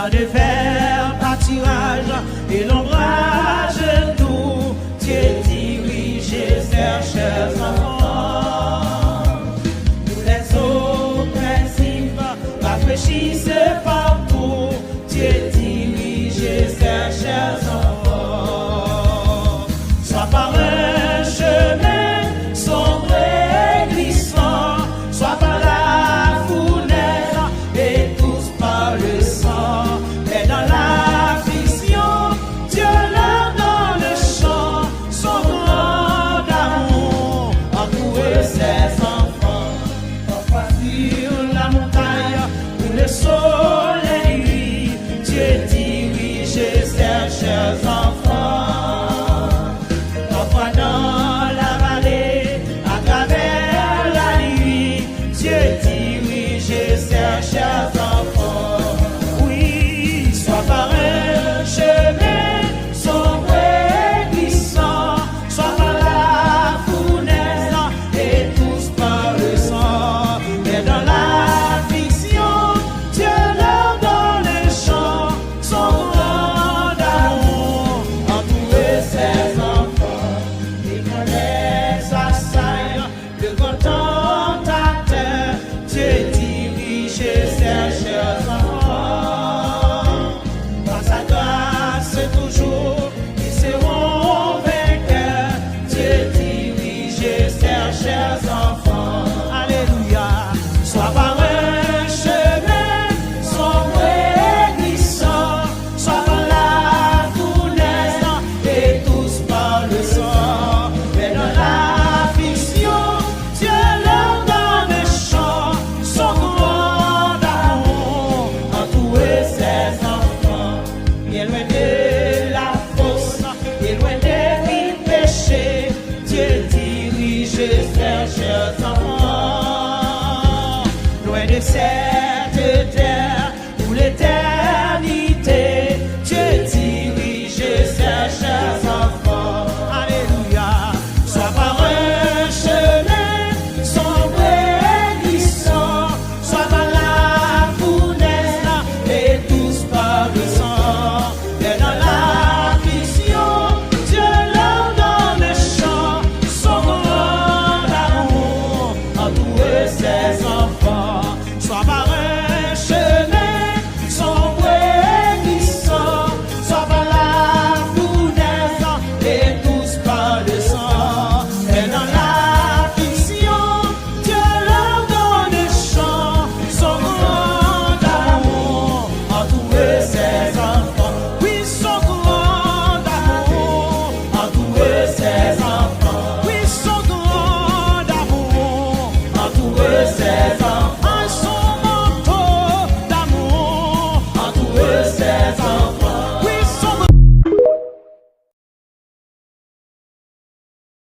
dans de verts pâturages et l'ombrage doux, Dieu dirige vers chers enfants. Nous les oppressifs rafraîchissent partout, Dieu dirige vers chers enfants. Soit par un chemin sombre et glissant, soit par la fournaise et tous par le sang. Mais dans l'affliction, Dieu leur donne le chant, son grand amour entoure ses enfants. Parfois sur la montagne où le soleil luit, Dieu dirige ses chers enfants. Parfois dans la vallée, à travers la nuit, Dieu dirige ses chers enfants. Oui, soit par un chemin sombre et glissant, soit par la fournaise et tous par le sang. Mais dans l'affliction, Dieu leur donne le chant, son grand amour entoure ses enfants. Et quand les assaillent, le grand tentateur, Dieu dirige ses chers enfants. Par sa grâce toujours, ils seront vainqueurs, Dieu dirige ses chers enfants. Alléluia. Soit par un chemin sombre et glissant, soit par la fournaise et tous par le sang. Mais dans l'affliction, Dieu leur donne le chant, son grand amour entoure ses enfants. Bien loin de la fosse, bien loin des péchés, Dieu dirige ses chers enfants. Loin de cette